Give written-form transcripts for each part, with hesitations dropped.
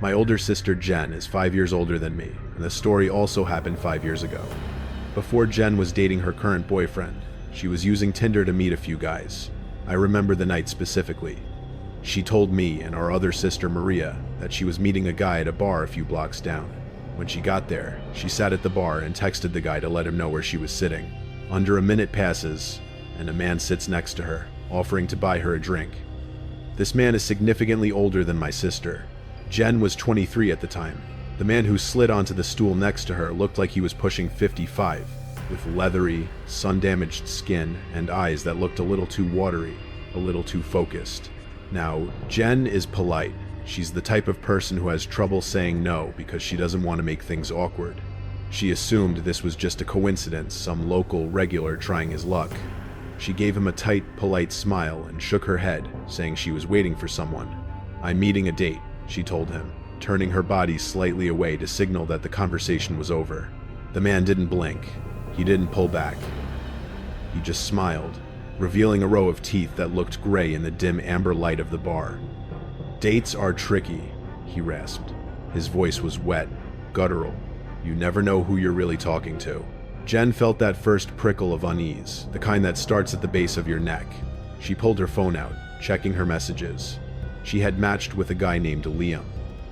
My older sister Jen is 5 years older than me, and the story also happened 5 years ago. Before Jen was dating her current boyfriend, she was using Tinder to meet a few guys. I remember the night specifically. She told me and our other sister Maria that she was meeting a guy at a bar a few blocks down. When she got there, she sat at the bar and texted the guy to let him know where she was sitting. Under a minute passes, and a man sits next to her, offering to buy her a drink. This man is significantly older than my sister. Jen was 23 at the time. The man who slid onto the stool next to her looked like he was pushing 55, with leathery, sun-damaged skin and eyes that looked a little too watery, a little too focused. Now, Jen is polite. She's the type of person who has trouble saying no because she doesn't want to make things awkward. She assumed this was just a coincidence, some local regular trying his luck. She gave him a tight, polite smile and shook her head, saying she was waiting for someone. "I'm meeting a date," she told him, turning her body slightly away to signal that the conversation was over. The man didn't blink. He didn't pull back. He just smiled, revealing a row of teeth that looked gray in the dim amber light of the bar. "Dates are tricky," he rasped. His voice was wet, guttural. You never know who you're really talking to. Jen felt that first prickle of unease, the kind that starts at the base of your neck. She pulled her phone out, checking her messages. She had matched with a guy named Liam.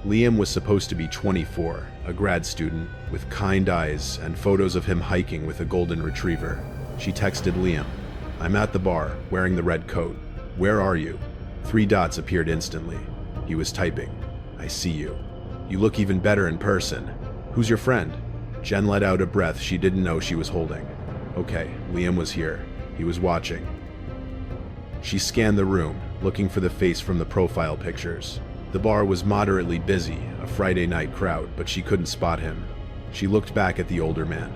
Liam was supposed to be 24, a grad student, with kind eyes and photos of him hiking with a golden retriever. She texted Liam, "I'm at the bar, wearing the red coat. Where are you?" 3 dots appeared instantly. He was typing, "I see you. You look even better in person. Who's your friend?" Jen let out a breath she didn't know she was holding. Okay, Liam was here. He was watching. She scanned the room, looking for the face from the profile pictures. The bar was moderately busy, a Friday night crowd, but she couldn't spot him. She looked back at the older man.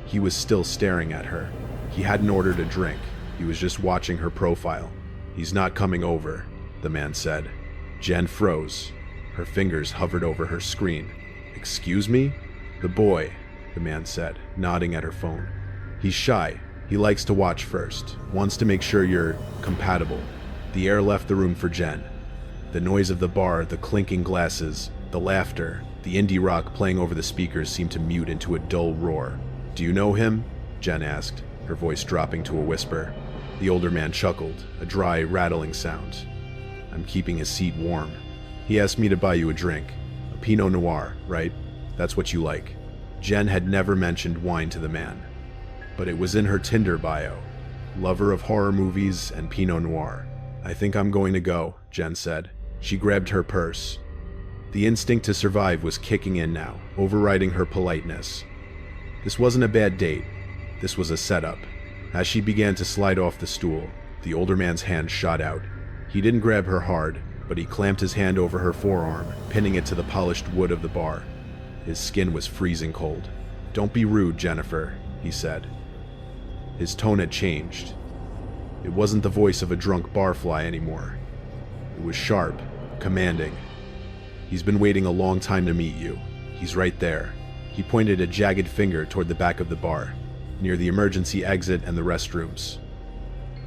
He was still staring at her. He hadn't ordered a drink. He was just watching her profile. "He's not coming over," the man said. Jen froze. Her fingers hovered over her screen. "Excuse me?" "The boy," the man said, nodding at her phone. "He's shy. He likes to watch first. Wants to make sure you're compatible." The air left the room for Jen. The noise of the bar, the clinking glasses, the laughter, the indie rock playing over the speakers seemed to mute into a dull roar. "Do you know him?" Jen asked, her voice dropping to a whisper. The older man chuckled, a dry, rattling sound. "I'm keeping his seat warm. He asked me to buy you a drink. A Pinot Noir, right? That's what you like." Jen had never mentioned wine to the man, but it was in her Tinder bio. Lover of horror movies and Pinot Noir. "I think I'm going to go," Jen said. She grabbed her purse. The instinct to survive was kicking in now, overriding her politeness. This wasn't a bad date. This was a setup. As she began to slide off the stool, the older man's hand shot out. He didn't grab her hard, but he clamped his hand over her forearm, pinning it to the polished wood of the bar. His skin was freezing cold. "Don't be rude, Jennifer," he said. His tone had changed. It wasn't the voice of a drunk barfly anymore. It was sharp, commanding. "He's been waiting a long time to meet you. He's right there." He pointed a jagged finger toward the back of the bar, near the emergency exit and the restrooms.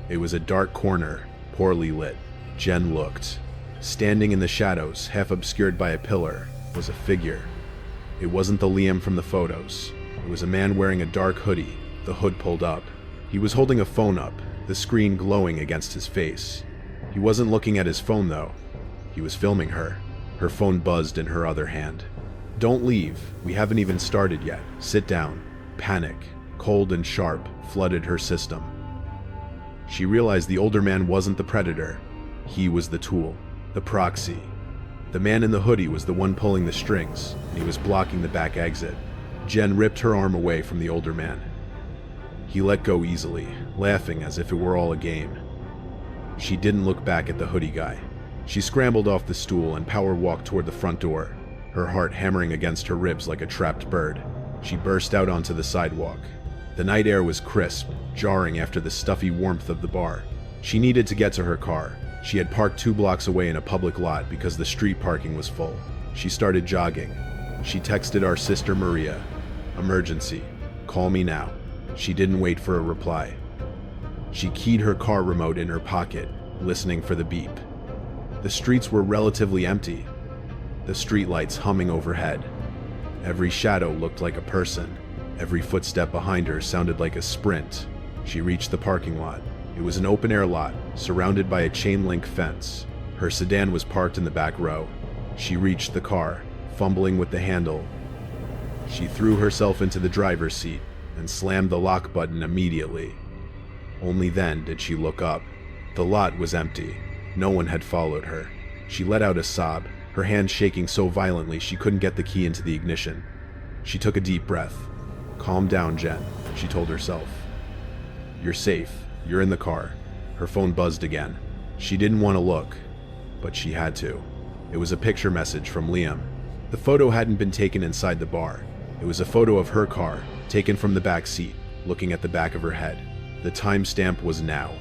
It was a dark corner, poorly lit. Jen looked. Standing in the shadows, half obscured by a pillar, was a figure. It wasn't the Liam from the photos. It was a man wearing a dark hoodie, the hood pulled up. He was holding a phone up, the screen glowing against his face. He wasn't looking at his phone, though. He was filming her. Her phone buzzed in her other hand. "Don't leave. We haven't even started yet. Sit down." Panic, cold and sharp, flooded her system. She realized the older man wasn't the predator. He was the tool, the proxy. The man in the hoodie was the one pulling the strings, and he was blocking the back exit. Jen ripped her arm away from the older man. He let go easily, laughing as if it were all a game. She didn't look back at the hoodie guy. She scrambled off the stool and power walked toward the front door, her heart hammering against her ribs like a trapped bird. She burst out onto the sidewalk. The night air was crisp, jarring after the stuffy warmth of the bar. She needed to get to her car. She had parked 2 blocks away in a public lot because the street parking was full. She started jogging. She texted our sister Maria. "Emergency. Call me now." She didn't wait for a reply. She keyed her car remote in her pocket, listening for the beep. The streets were relatively empty. the streetlights humming overhead. Every shadow looked like a person. Every footstep behind her sounded like a sprint. She reached the parking lot. It was an open-air lot, surrounded by a chain-link fence. Her sedan was parked in the back row. She reached the car, fumbling with the handle. She threw herself into the driver's seat and slammed the lock button immediately. Only then did she look up. The lot was empty. No one had followed her. She let out a sob, her hand shaking so violently she couldn't get the key into the ignition. She took a deep breath. "Calm down, Jen," she told herself. "You're safe. You're in the car." Her phone buzzed again. She didn't want to look, but she had to. It was a picture message from Liam. The photo hadn't been taken inside the bar. It was a photo of her car, taken from the back seat, looking at the back of her head. The timestamp was now.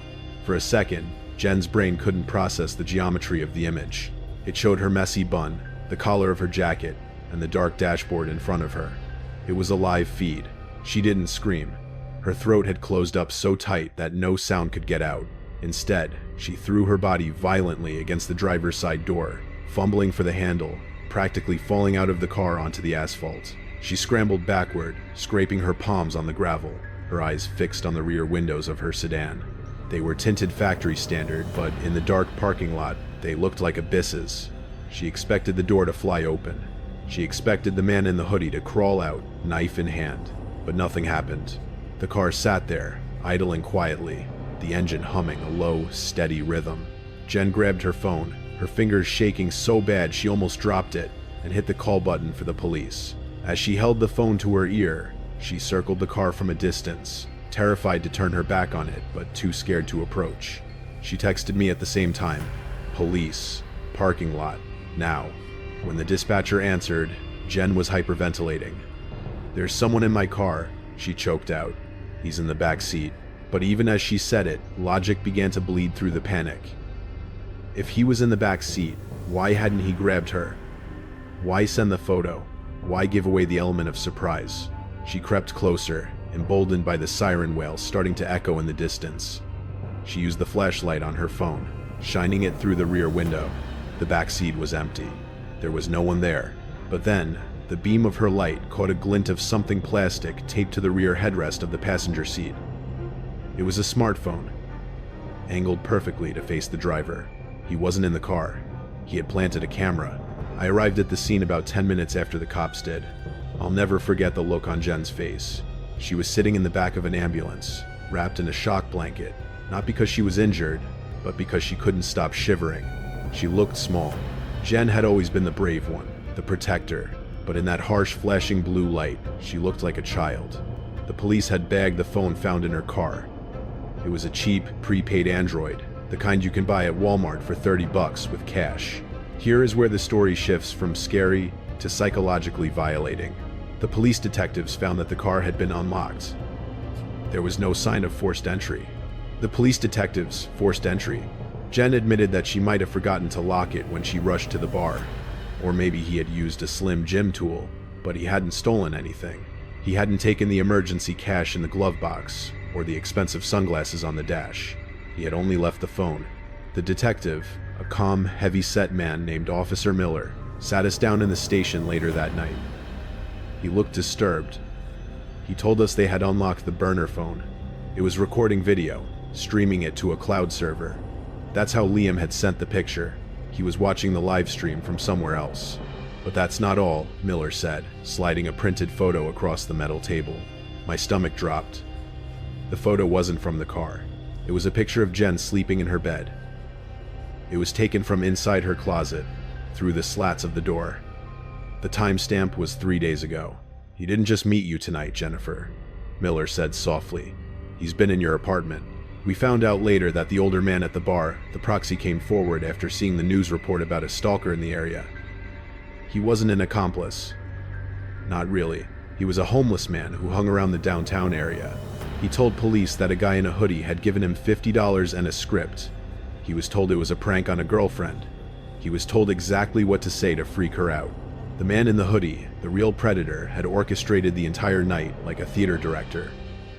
For a second, Jen's brain couldn't process the geometry of the image. It showed her messy bun, the collar of her jacket, and the dark dashboard in front of her. It was a live feed. She didn't scream. Her throat had closed up so tight that no sound could get out. Instead, she threw her body violently against the driver's side door, fumbling for the handle, practically falling out of the car onto the asphalt. She scrambled backward, scraping her palms on the gravel, her eyes fixed on the rear windows of her sedan. They were tinted factory standard, but in the dark parking lot, they looked like abysses. She expected the door to fly open. She expected the man in the hoodie to crawl out, knife in hand. But nothing happened. The car sat there, idling quietly, the engine humming a low, steady rhythm. Jen grabbed her phone, her fingers shaking so bad she almost dropped it, and hit the call button for the police. As she held the phone to her ear, she circled the car from a distance, terrified to turn her back on it, but too scared to approach. She texted me at the same time. "Police. Parking lot. Now." When the dispatcher answered, Jen was hyperventilating. "There's someone in my car," she choked out. "He's in the back seat." But even as she said it, logic began to bleed through the panic. If he was in the back seat, why hadn't he grabbed her? Why send the photo? Why give away the element of surprise? She crept closer, emboldened by the siren wail starting to echo in the distance. She used the flashlight on her phone, shining it through the rear window. The back seat was empty. There was no one there. But then, the beam of her light caught a glint of something plastic taped to the rear headrest of the passenger seat. It was a smartphone, angled perfectly to face the driver. He wasn't in the car. He had planted a camera. I arrived at the scene about 10 minutes after the cops did. I'll never forget the look on Jen's face. She was sitting in the back of an ambulance, wrapped in a shock blanket, not because she was injured, but because she couldn't stop shivering. She looked small. Jen had always been the brave one, the protector, but in that harsh flashing blue light, she looked like a child. The police had bagged the phone found in her car. It was a cheap, prepaid Android, the kind you can buy at Walmart for $30 with cash. Here is where the story shifts from scary to psychologically violating. The police detectives found that the car had been unlocked. There was no sign of forced entry. The police detectives forced entry. Jen admitted that she might have forgotten to lock it when she rushed to the bar. Or maybe he had used a slim gym tool, but he hadn't stolen anything. He hadn't taken the emergency cash in the glove box, or the expensive sunglasses on the dash. He had only left the phone. The detective, a calm, heavy-set man named Officer Miller, sat us down in the station later that night. He looked disturbed. He told us they had unlocked the burner phone. It was recording video, streaming it to a cloud server. That's how Liam had sent the picture. He was watching the live stream from somewhere else. But that's not all, Miller said, sliding a printed photo across the metal table. My stomach dropped. The photo wasn't from the car. It was a picture of Jen sleeping in her bed. It was taken from inside her closet, through the slats of the door. The timestamp was 3 days ago. He didn't just meet you tonight, Jennifer, Miller said softly. He's been in your apartment. We found out later that the older man at the bar, the proxy, came forward after seeing the news report about a stalker in the area. He wasn't an accomplice. Not really. He was a homeless man who hung around the downtown area. He told police that a guy in a hoodie had given him $50 and a script. He was told it was a prank on a girlfriend. He was told exactly what to say to freak her out. The man in the hoodie, the real predator, had orchestrated the entire night like a theater director.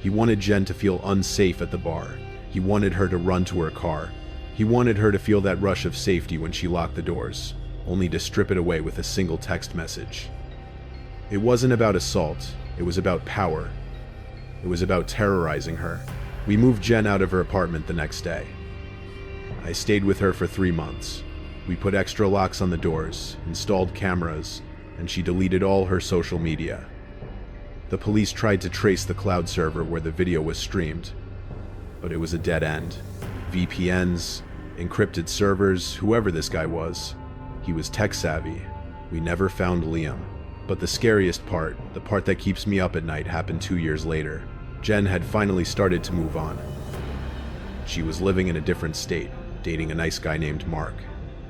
He wanted Jen to feel unsafe at the bar. He wanted her to run to her car. He wanted her to feel that rush of safety when she locked the doors. only to strip it away with a single text message. It wasn't about assault, it was about power. It was about terrorizing her. We moved Jen out of her apartment the next day. I stayed with her for 3 months. We put extra locks on the doors, installed cameras, and she deleted all her social media. The police tried to trace the cloud server where the video was streamed, but it was a dead end. VPNs, encrypted servers, whoever this guy was. He was tech savvy. We never found Liam. But the scariest part, the part that keeps me up at night, happened 2 years later. Jen had finally started to move on. She was living in a different state, dating a nice guy named Mark.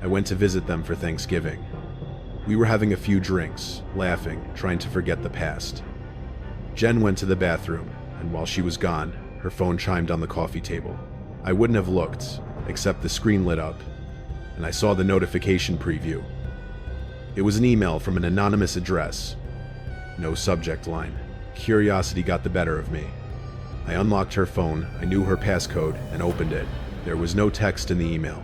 I went to visit them for Thanksgiving. We were having a few drinks, laughing, trying to forget the past. Jen went to the bathroom, and while she was gone, her phone chimed on the coffee table. I wouldn't have looked, except the screen lit up, and I saw the notification preview. It was an email from an anonymous address. No subject line. Curiosity got the better of me. I unlocked her phone, I knew her passcode, and opened it. There was no text in the email,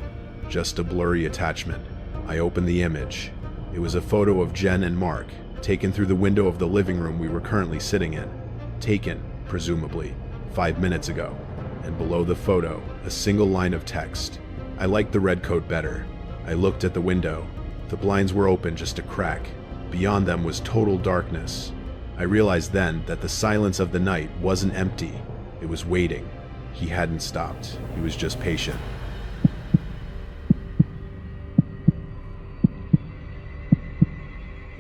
just a blurry attachment. I opened the image. It was a photo of Jen and Mark, taken through the window of the living room we were currently sitting in. Taken, presumably, 5 minutes ago. And below the photo, a single line of text. I liked the red coat better. I looked at the window. The blinds were open just a crack. Beyond them was total darkness. I realized then that the silence of the night wasn't empty. It was waiting. He hadn't stopped. He was just patient.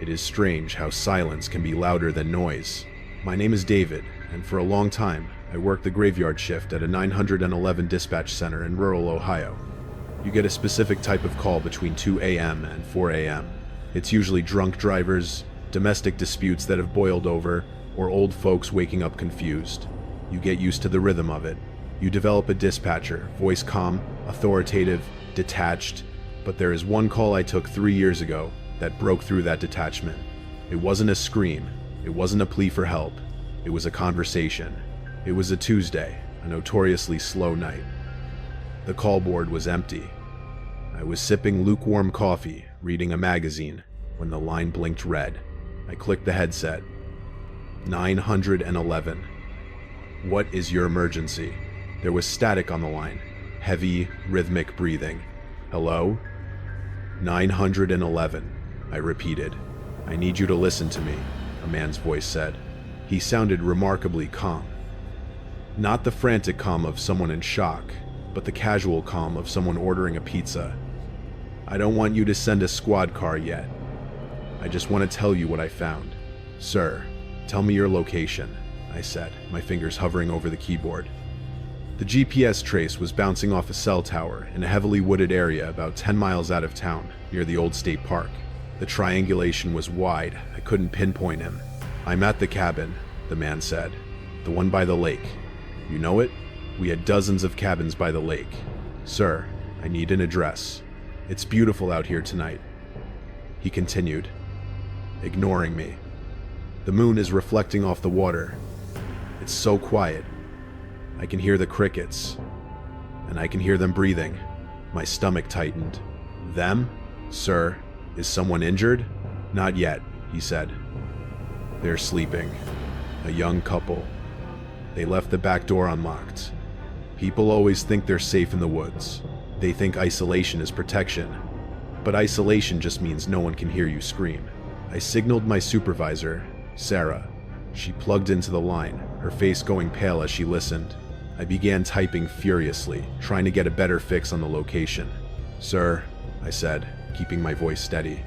It is strange how silence can be louder than noise. My name is David, and for a long time, I worked the graveyard shift at a 911 dispatch center in rural Ohio. You get a specific type of call between 2 a.m. and 4 a.m. It's usually drunk drivers, domestic disputes that have boiled over, or old folks waking up confused. You get used to the rhythm of it. You develop a dispatcher, voice calm, authoritative, detached, but there is one call I took 3 years ago that broke through that detachment. It wasn't a scream. It wasn't a plea for help. It was a conversation. It was a Tuesday, a notoriously slow night. The call board was empty. I was sipping lukewarm coffee, reading a magazine, when the line blinked red. I clicked the headset. 911. What is your emergency? There was static on the line. Heavy, rhythmic breathing. Hello? 911. I repeated. I need you to listen to me, a man's voice said. He sounded remarkably calm. Not the frantic calm of someone in shock, but the casual calm of someone ordering a pizza. I don't want you to send a squad car yet. I just want to tell you what I found. Sir, tell me your location, I said, my fingers hovering over the keyboard. The GPS trace was bouncing off a cell tower in a heavily wooded area about 10 miles out of town, near the old state park. The triangulation was wide. I couldn't pinpoint him. I'm at the cabin, the man said. The one by the lake. You know it? We had dozens of cabins by the lake. Sir, I need an address. It's beautiful out here tonight. He continued, ignoring me. The moon is reflecting off the water. It's so quiet. I can hear the crickets, and I can hear them breathing. My stomach tightened. Them? Sir, is someone injured? Not yet, he said. They're sleeping. A young couple. They left the back door unlocked. People always think they're safe in the woods. They think isolation is protection. But isolation just means no one can hear you scream. I signaled my supervisor, Sarah. She plugged into the line, her face going pale as she listened. I began typing furiously, trying to get a better fix on the location. Sir, I said, keeping my voice steady.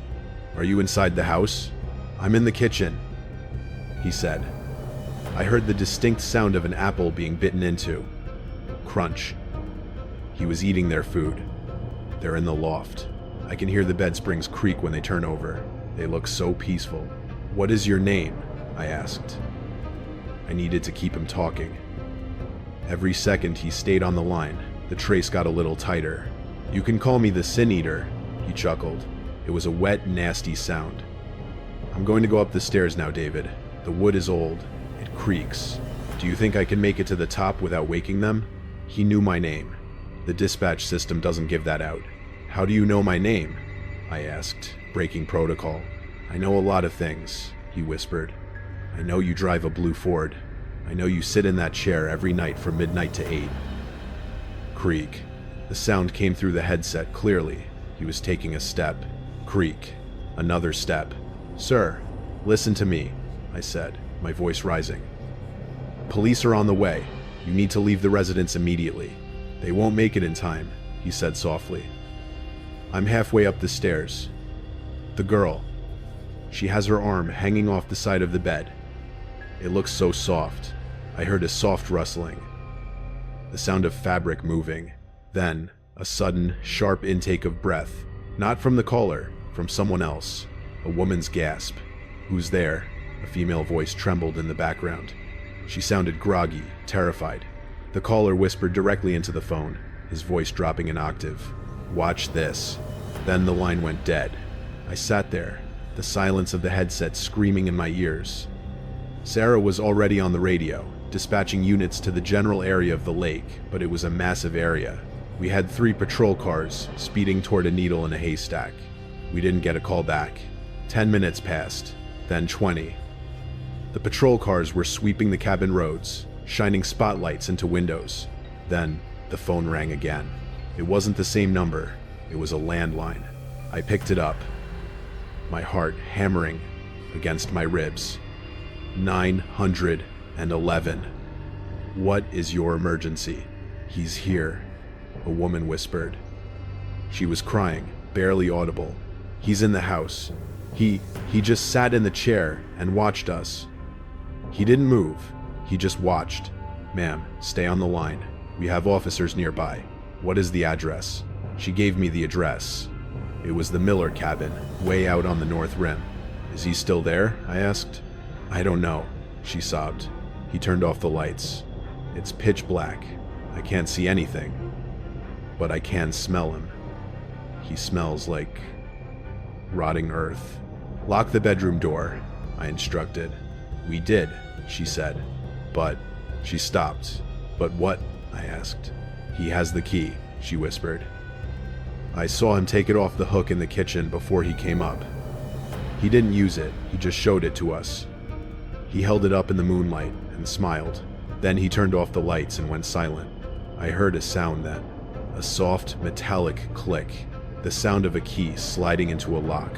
Are you inside the house? I'm in the kitchen, he said. I heard the distinct sound of an apple being bitten into. Crunch. He was eating their food. They're in the loft. I can hear the bed springs creak when they turn over. They look so peaceful. What is your name? I asked. I needed to keep him talking. Every second he stayed on the line, the trace got a little tighter. You can call me the Sin Eater, he chuckled. It was a wet, nasty sound. I'm going to go up the stairs now, David. The wood is old. It creaks. Do you think I can make it to the top without waking them? He knew my name. The dispatch system doesn't give that out. How do you know my name? I asked. breaking protocol. I know a lot of things, he whispered. I know you drive a blue Ford. I know you sit in that chair every night from midnight to 8. Creak. The sound came through the headset clearly. He was taking a step. Creak. Another step. Sir, listen to me, I said, my voice rising. Police are on the way. You need to leave the residence immediately. They won't make it in time, he said softly. I'm halfway up the stairs. The girl. She has her arm hanging off the side of the bed. It looks so soft. I heard a soft rustling. The sound of fabric moving. Then, a sudden, sharp intake of breath. Not from the caller, from someone else. A woman's gasp. Who's there? A female voice trembled in the background. She sounded groggy, terrified. The caller whispered directly into the phone, his voice dropping an octave. Watch this. Then the line went dead. I sat there, the silence of the headset screaming in my ears. Sarah was already on the radio, dispatching units to the general area of the lake, but it was a massive area. We had 3 patrol cars speeding toward a needle in a haystack. We didn't get a call back. 10 minutes passed, then 20. The patrol cars were sweeping the cabin roads, shining spotlights into windows. Then, the phone rang again. It wasn't the same number. It was a landline. I picked it up, my heart hammering against my ribs. 911. What is your emergency? He's here, a woman whispered. She was crying, barely audible. He's in the house. He just sat in the chair and watched us. He didn't move. He just watched. Ma'am, stay on the line. We have officers nearby. What is the address? She gave me the address. It was the Miller cabin, way out on the north rim. Is he still there? I asked. I don't know, she sobbed. He turned off the lights. It's pitch black. I can't see anything. But I can smell him. He smells like rotting earth. Lock the bedroom door, I instructed. We did, she said. But she stopped. But what? I asked. He has the key, she whispered. I saw him take it off the hook in the kitchen before he came up. He didn't use it, he just showed it to us. He held it up in the moonlight and smiled. Then he turned off the lights and went silent. I heard a sound then, a soft, metallic click, the sound of a key sliding into a lock.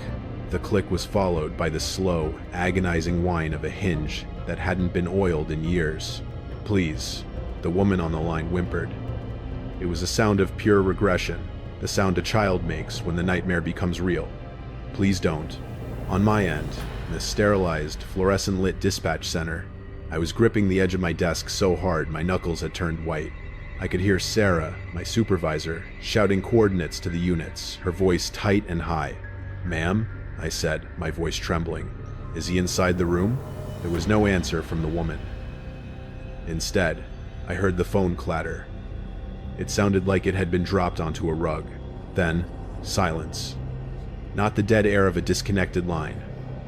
The click was followed by the slow, agonizing whine of a hinge that hadn't been oiled in years. Please, the woman on the line whimpered. It was a sound of pure regression, the sound a child makes when the nightmare becomes real. Please don't. On my end, in the sterilized, fluorescent-lit dispatch center, I was gripping the edge of my desk so hard my knuckles had turned white. I could hear Sarah, my supervisor, shouting coordinates to the units, her voice tight and high. Ma'am? I said, my voice trembling. Is he inside the room? There was no answer from the woman. Instead, I heard the phone clatter. It sounded like it had been dropped onto a rug. Then, silence. Not the dead air of a disconnected line,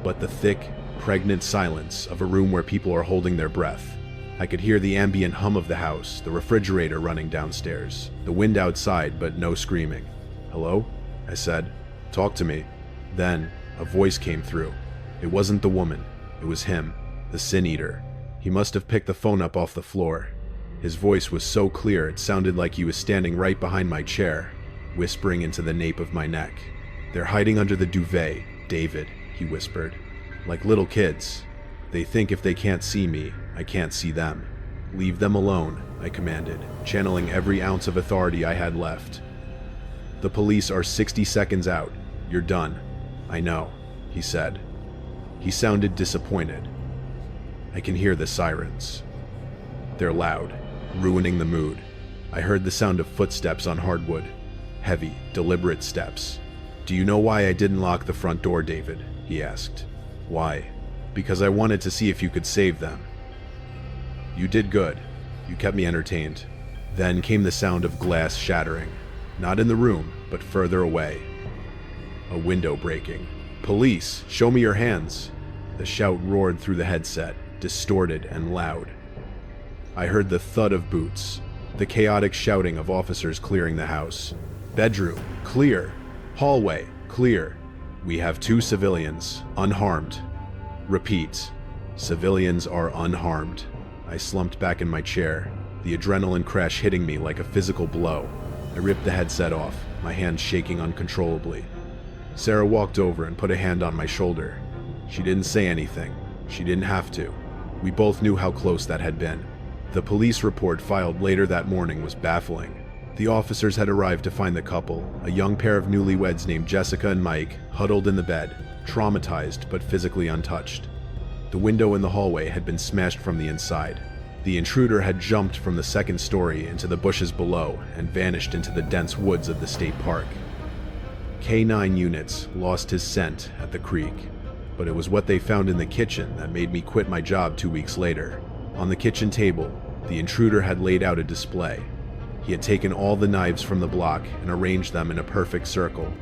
but the thick, pregnant silence of a room where people are holding their breath. I could hear the ambient hum of the house, the refrigerator running downstairs, the wind outside, but no screaming. Hello? I said. Talk to me. Then, a voice came through. It wasn't the woman. It was him, the Sin Eater. He must have picked the phone up off the floor. His voice was so clear it sounded like he was standing right behind my chair, whispering into the nape of my neck. They're hiding under the duvet, David, he whispered. Like little kids. They think if they can't see me, I can't see them. Leave them alone, I commanded, channeling every ounce of authority I had left. The police are 60 seconds out. You're done. I know, he said. He sounded disappointed. I can hear the sirens. They're loud, ruining the mood. I heard the sound of footsteps on hardwood. Heavy, deliberate steps. Do you know why I didn't lock the front door, David? He asked. Why? Because I wanted to see if you could save them. You did good. You kept me entertained. Then came the sound of glass shattering. Not in the room, but further away. A window breaking. Police, show me your hands. The shout roared through the headset, distorted and loud. I heard the thud of boots, the chaotic shouting of officers clearing the house. Bedroom, clear. Hallway, clear. We have 2 civilians, unharmed. Repeat, civilians are unharmed. I slumped back in my chair, the adrenaline crash hitting me like a physical blow. I ripped the headset off, my hands shaking uncontrollably. Sarah walked over and put a hand on my shoulder. She didn't say anything. She didn't have to. We both knew how close that had been. The police report filed later that morning was baffling. The officers had arrived to find the couple, a young pair of newlyweds named Jessica and Mike, huddled in the bed, traumatized but physically untouched. The window in the hallway had been smashed from the inside. The intruder had jumped from the 2nd story into the bushes below and vanished into the dense woods of the state park. K9 units lost his scent at the creek, but it was what they found in the kitchen that made me quit my job 2 weeks later. On the kitchen table, the intruder had laid out a display. He had taken all the knives from the block and arranged them in a perfect circle.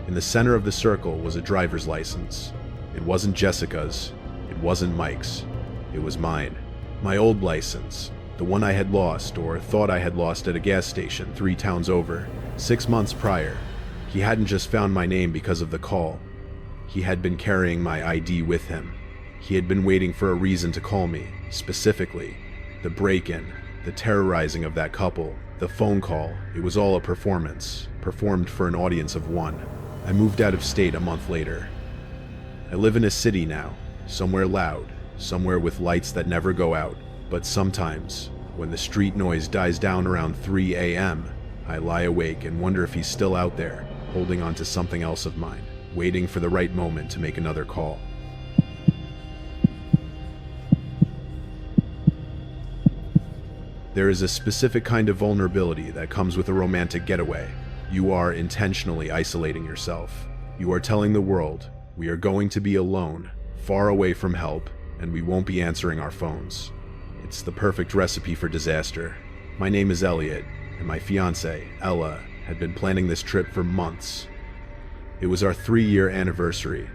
In the center of the circle was a driver's license. It wasn't Jessica's. It wasn't Mike's. It was mine. My old license, the one I had lost or thought I had lost at a gas station 3 towns over, 6 months prior. He hadn't just found my name because of the call. He had been carrying my ID with him. He had been waiting for a reason to call me, specifically. The break-in, the terrorizing of that couple, the phone call, it was all a performance, performed for an audience of 1. I moved out of state a month later. I live in a city now, somewhere loud, somewhere with lights that never go out, but sometimes, when the street noise dies down around 3 a.m., I lie awake and wonder if he's still out there, holding on to something else of mine, waiting for the right moment to make another call. There is a specific kind of vulnerability that comes with a romantic getaway. You are intentionally isolating yourself. You are telling the world, we are going to be alone, far away from help, and we won't be answering our phones. It's the perfect recipe for disaster. My name is Elliot, and my fiancée, Ella, had been planning this trip for months. It was our 3-year anniversary.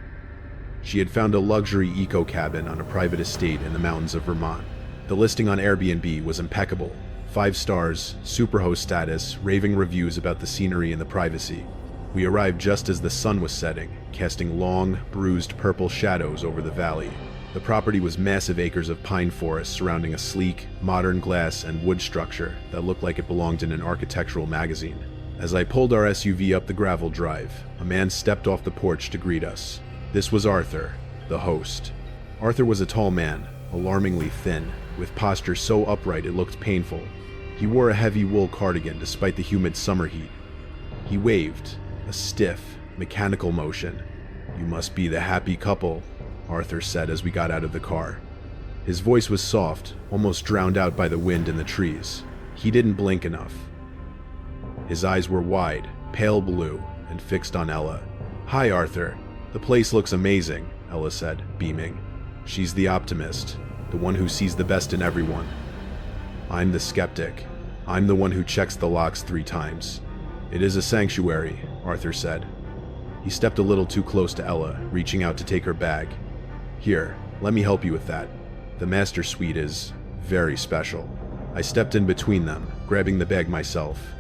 She had found a luxury eco-cabin on a private estate in the mountains of Vermont. The listing on Airbnb was impeccable. 5 stars, superhost status, raving reviews about the scenery and the privacy. We arrived just as the sun was setting, casting long, bruised purple shadows over the valley. The property was massive acres of pine forest surrounding a sleek, modern glass and wood structure that looked like it belonged in an architectural magazine. As I pulled our SUV up the gravel drive, a man stepped off the porch to greet us. This was Arthur, the host. Arthur was a tall man, alarmingly thin, with posture so upright it looked painful. He wore a heavy wool cardigan despite the humid summer heat. He waved, a stiff, mechanical motion. "You must be the happy couple," Arthur said as we got out of the car. His voice was soft, almost drowned out by the wind and the trees. He didn't blink enough. His eyes were wide, pale blue, and fixed on Ella. "Hi, Arthur. The place looks amazing," Ella said, beaming. She's the optimist, the one who sees the best in everyone. I'm the skeptic. I'm the one who checks the locks 3 times. "It is a sanctuary," Arthur said. He stepped a little too close to Ella, reaching out to take her bag. "Here, let me help you with that. The master suite is very special." I stepped in between them, grabbing the bag myself.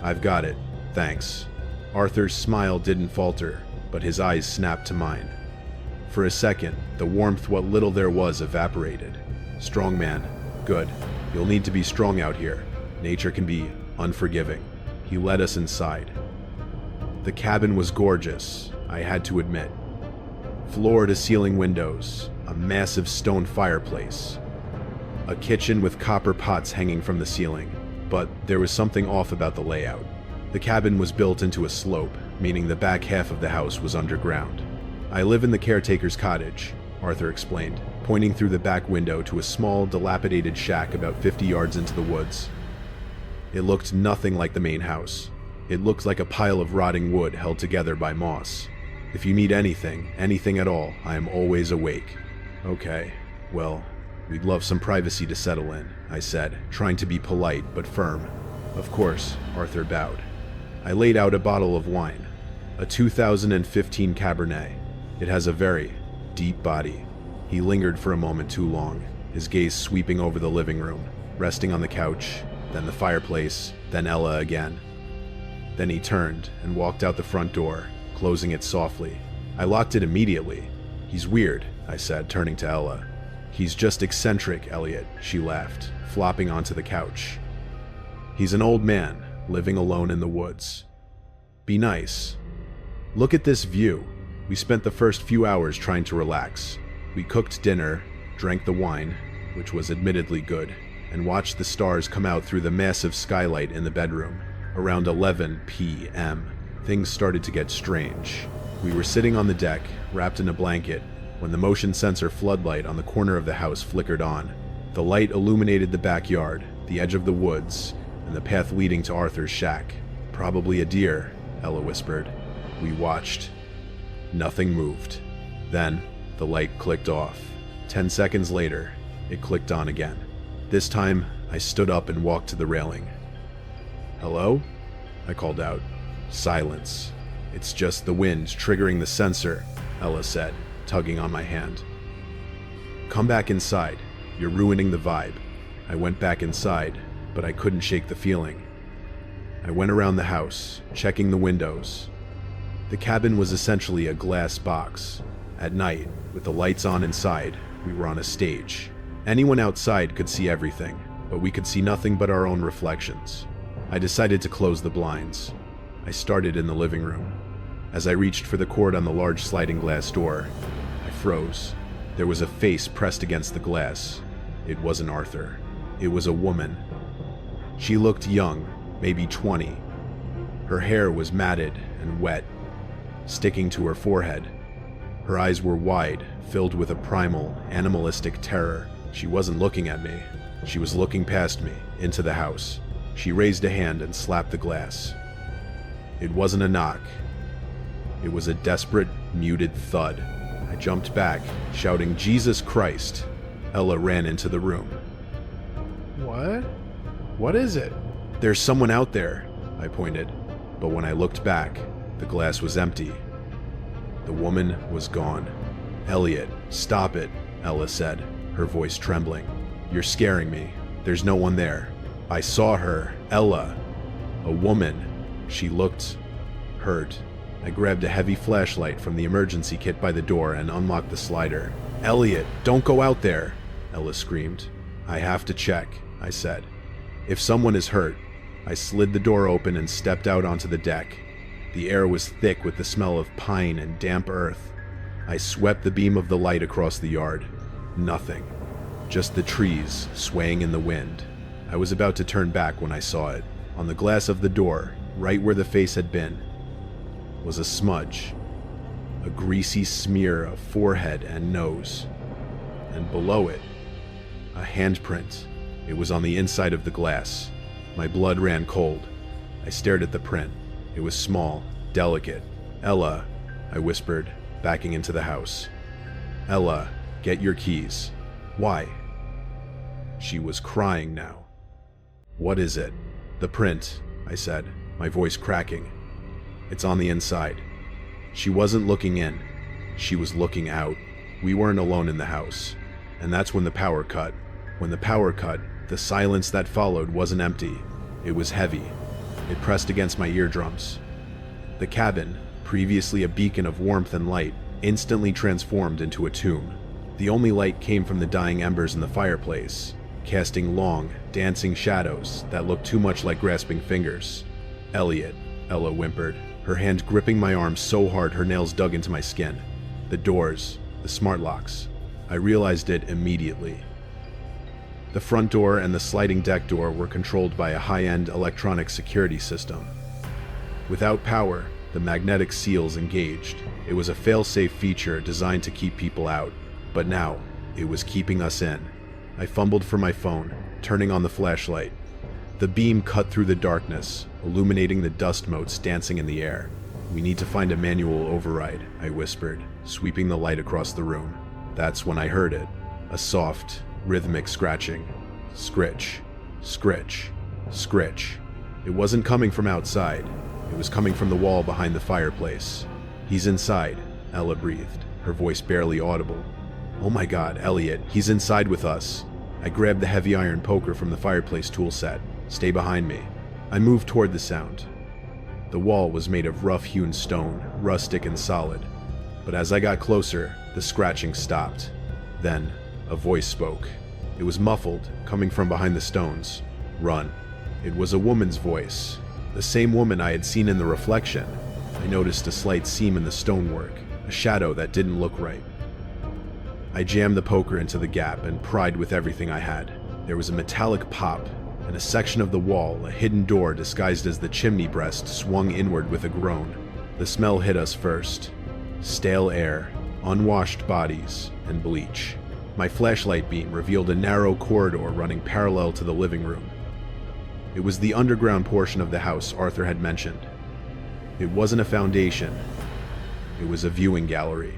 "I've got it, thanks." Arthur's smile didn't falter, but his eyes snapped to mine. For a second, the warmth, what little there was, evaporated. "Strong man. Good. You'll need to be strong out here. Nature can be unforgiving." He led us inside. The cabin was gorgeous, I had to admit. Floor-to-ceiling windows, a massive stone fireplace, a kitchen with copper pots hanging from the ceiling, but there was something off about the layout. The cabin was built into a slope, meaning the back half of the house was underground. "I live in the caretaker's cottage," Arthur explained, pointing through the back window to a small, dilapidated shack about 50 yards into the woods. It looked nothing like the main house. It looked like a pile of rotting wood held together by moss. "If you need anything at all, I am always awake." "Okay, well, we'd love some privacy to settle in," I said, trying to be polite but firm. "Of course," Arthur bowed. I laid out a bottle of wine, a 2015 Cabernet. It has a very deep body. He lingered for a moment too long, his gaze sweeping over the living room, resting on the couch, then the fireplace, then Ella again. Then he turned and walked out the front door, closing it softly. I locked it immediately. "He's weird," I said, turning to Ella. "He's just eccentric, Elliot," she laughed, flopping onto the couch. "He's an old man, living alone in the woods. Be nice. Look at this view." We spent the first few hours trying to relax. We cooked dinner, drank the wine, which was admittedly good, and watched the stars come out through the massive skylight in the bedroom. Around 11 p.m., things started to get strange. We were sitting on the deck, wrapped in a blanket, when the motion sensor floodlight on the corner of the house flickered on. The light illuminated the backyard, the edge of the woods, and the path leading to Arthur's shack. "Probably a deer," Ella whispered. We watched. Nothing moved. Then, the light clicked off. 10 seconds later, it clicked on again. This time, I stood up and walked to the railing. "Hello?" I called out. Silence. "It's just the wind triggering the sensor," Ella said, tugging on my hand. "Come back inside. You're ruining the vibe." I went back inside, but I couldn't shake the feeling. I went around the house, checking the windows. The cabin was essentially a glass box. At night, with the lights on inside, we were on a stage. Anyone outside could see everything, but we could see nothing but our own reflections. I decided to close the blinds. I started in the living room. As I reached for the cord on the large sliding glass door, I froze. There was a face pressed against the glass. It wasn't Arthur. It was a woman. She looked young, maybe 20. Her hair was matted and wet, sticking to her forehead. Her eyes were wide, filled with a primal, animalistic terror. She wasn't looking at me. She was looking past me, into the house. She raised a hand and slapped the glass. It wasn't a knock. It was a desperate, muted thud. I jumped back, shouting, "Jesus Christ!" Ella ran into the room. "What? What is it?" "There's someone out there," I pointed. But when I looked back, the glass was empty. The woman was gone. "Elliot, stop it," Ella said, her voice trembling. "You're scaring me. There's no one there. I saw her, Ella. A woman. She looked hurt." I grabbed a heavy flashlight from the emergency kit by the door and unlocked the slider. "Elliot, don't go out there," Ella screamed. "I have to check," I said. "If someone is hurt." I slid the door open and stepped out onto the deck. The air was thick with the smell of pine and damp earth. I swept the beam of the light across the yard. Nothing. Just the trees swaying in the wind. I was about to turn back when I saw it. On the glass of the door, right where the face had been, was a smudge. A greasy smear of forehead and nose. And below it, a handprint. It was on the inside of the glass. My blood ran cold. I stared at the print. It was small, delicate. "Ella," I whispered, backing into the house. "Ella, get your keys." "Why?" She was crying now. "What is it?" "The print," I said, my voice cracking. "It's on the inside." She wasn't looking in. She was looking out. We weren't alone in the house. And that's when the power cut. When the power cut, the silence that followed wasn't empty. It was heavy. It pressed against my eardrums. The cabin, previously a beacon of warmth and light, instantly transformed into a tomb. The only light came from the dying embers in the fireplace, casting long, dancing shadows that looked too much like grasping fingers. "Elliot," Ella whimpered, her hand gripping my arm so hard her nails dug into my skin. The doors, the smart locks. I realized it immediately. The front door and the sliding deck door were controlled by a high-end electronic security system. Without power, the magnetic seals engaged. It was a fail-safe feature designed to keep people out, but now it was keeping us in. I fumbled for my phone, turning on the flashlight. The beam cut through the darkness, illuminating the dust motes dancing in the air. "We need to find a manual override," I whispered, sweeping the light across the room. That's when I heard it. A soft, rhythmic scratching. Scritch, scritch, scritch. It wasn't coming from outside. It was coming from the wall behind the fireplace. "He's inside," Ella breathed, her voice barely audible. "Oh my God, Elliot, he's inside with us." I grabbed the heavy iron poker from the fireplace tool set. "Stay behind me." I moved toward the sound. The wall was made of rough-hewn stone, rustic and solid. But as I got closer, the scratching stopped. Then, a voice spoke. It was muffled, coming from behind the stones. "Run." It was a woman's voice, the same woman I had seen in the reflection. I noticed a slight seam in the stonework, a shadow that didn't look right. I jammed the poker into the gap and pried with everything I had. There was a metallic pop, and a section of the wall, a hidden door disguised as the chimney breast, swung inward with a groan. The smell hit us first. Stale air, unwashed bodies, and bleach. My flashlight beam revealed a narrow corridor running parallel to the living room. It was the underground portion of the house Arthur had mentioned. It wasn't a foundation. It was a viewing gallery.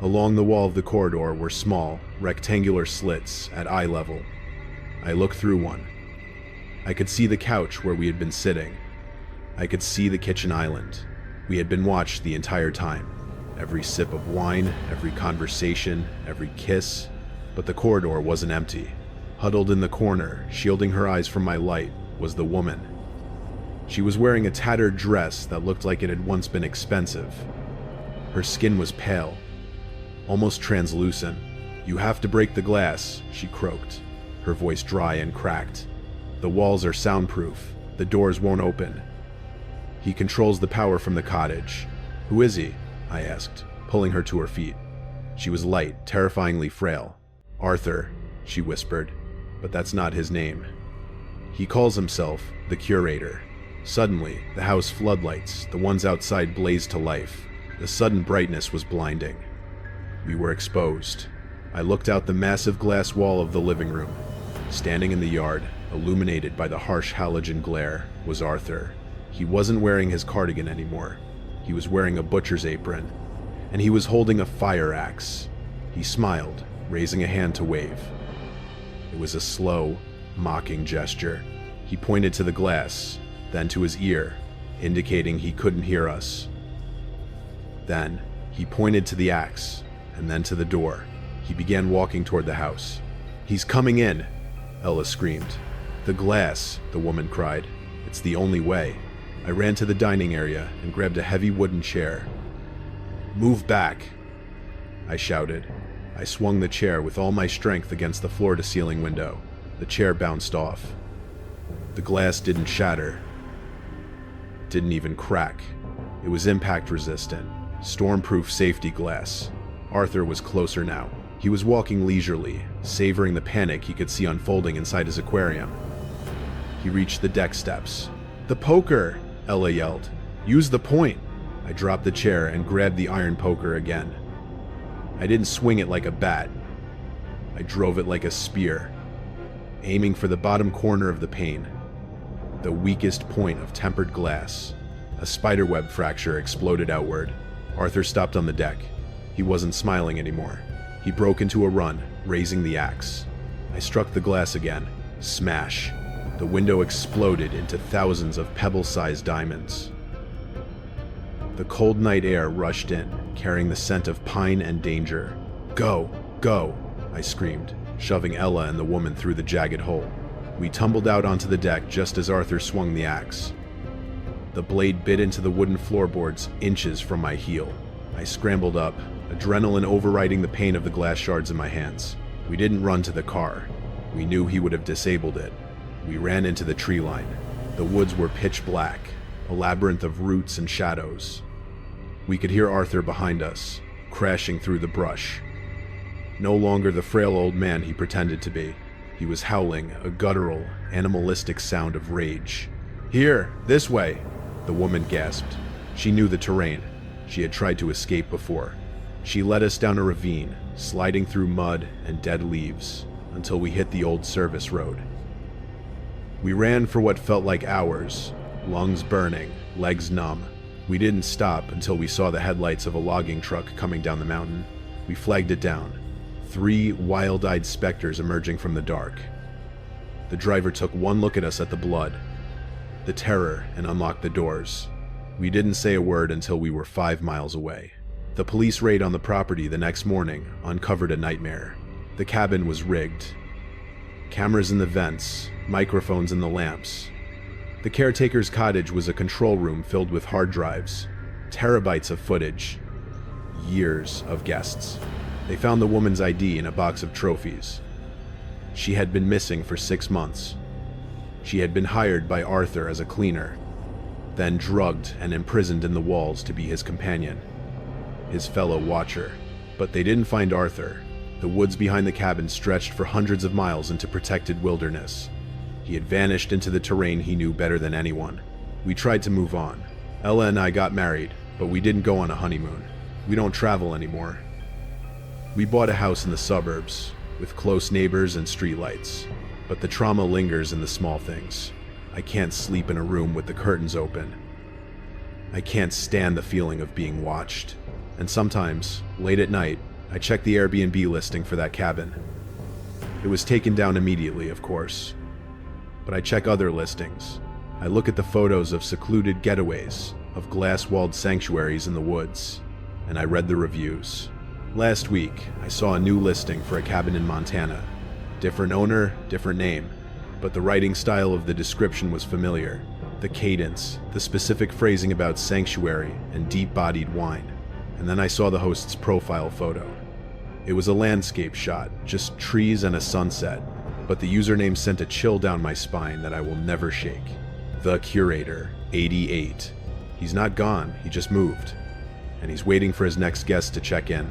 Along the wall of the corridor were small, rectangular slits at eye level. I looked through one. I could see the couch where we had been sitting. I could see the kitchen island. We had been watched the entire time. Every sip of wine, every conversation, every kiss. But the corridor wasn't empty. Huddled in the corner, shielding her eyes from my light, was the woman. She was wearing a tattered dress that looked like it had once been expensive. Her skin was pale, almost translucent. "You have to break the glass," she croaked, her voice dry and cracked. "The walls are soundproof. The doors won't open. He controls the power from the cottage." "Who is he?" I asked, pulling her to her feet. She was light, terrifyingly frail. "Arthur," she whispered, "but that's not his name. He calls himself the Curator." Suddenly, the house floodlights, the ones outside, blazed to life. The sudden brightness was blinding. We were exposed. I looked out the massive glass wall of the living room. Standing in the yard, illuminated by the harsh halogen glare, was Arthur. He wasn't wearing his cardigan anymore. He was wearing a butcher's apron, and he was holding a fire axe. He smiled, raising a hand to wave. It was a slow, mocking gesture. He pointed to the glass, then to his ear, indicating he couldn't hear us. Then, he pointed to the axe, and then to the door. He began walking toward the house. "He's coming in!" Ella screamed. "The glass," the woman cried. "It's the only way." I ran to the dining area and grabbed a heavy wooden chair. "Move back!" I shouted. I swung the chair with all my strength against the floor-to-ceiling window. The chair bounced off. The glass didn't shatter. Didn't even crack. It was impact-resistant, storm-proof safety glass. Arthur was closer now. He was walking leisurely, savoring the panic he could see unfolding inside his aquarium. He reached the deck steps. "The poker!" Ella yelled. "Use the point!" I dropped the chair and grabbed the iron poker again. I didn't swing it like a bat. I drove it like a spear, aiming for the bottom corner of the pane, the weakest point of tempered glass. A spiderweb fracture exploded outward. Arthur stopped on the deck. He wasn't smiling anymore. He broke into a run, raising the axe. I struck the glass again. Smash. The window exploded into thousands of pebble-sized diamonds. The cold night air rushed in, carrying the scent of pine and danger. "Go! Go!" I screamed, shoving Ella and the woman through the jagged hole. We tumbled out onto the deck just as Arthur swung the axe. The blade bit into the wooden floorboards inches from my heel. I scrambled up, adrenaline overriding the pain of the glass shards in my hands. We didn't run to the car. We knew he would have disabled it. We ran into the tree line. The woods were pitch black, a labyrinth of roots and shadows. We could hear Arthur behind us, crashing through the brush. No longer the frail old man he pretended to be. He was howling, a guttural, animalistic sound of rage. "Here, this way," the woman gasped. She knew the terrain. She had tried to escape before. She led us down a ravine, sliding through mud and dead leaves, until we hit the old service road. We ran for what felt like hours, lungs burning, legs numb. We didn't stop until we saw the headlights of a logging truck coming down the mountain. We flagged it down. 3 wild-eyed specters emerging from the dark. The driver took one look at us at the blood, the terror, and unlocked the doors. We didn't say a word until we were 5 miles away. The police raid on the property the next morning uncovered a nightmare. The cabin was rigged. Cameras in the vents, microphones in the lamps. The caretaker's cottage was a control room filled with hard drives, terabytes of footage, years of guests. They found the woman's ID in a box of trophies. She had been missing for 6 months. She had been hired by Arthur as a cleaner, then drugged and imprisoned in the walls to be his companion, his fellow watcher. But they didn't find Arthur. The woods behind the cabin stretched for hundreds of miles into protected wilderness. He had vanished into the terrain he knew better than anyone. We tried to move on. Ella and I got married, but we didn't go on a honeymoon. We don't travel anymore. We bought a house in the suburbs, with close neighbors and streetlights. But the trauma lingers in the small things. I can't sleep in a room with the curtains open. I can't stand the feeling of being watched. And sometimes, late at night, I check the Airbnb listing for that cabin. It was taken down immediately, of course. But I check other listings. I look at the photos of secluded getaways, of glass-walled sanctuaries in the woods, and I read the reviews. Last week, I saw a new listing for a cabin in Montana. Different owner, different name, but the writing style of the description was familiar. The cadence, the specific phrasing about sanctuary and deep-bodied wine. And then I saw the host's profile photo. It was a landscape shot, just trees and a sunset, but the username sent a chill down my spine that I will never shake. The Curator, 88. He's not gone, he just moved. And he's waiting for his next guest to check in.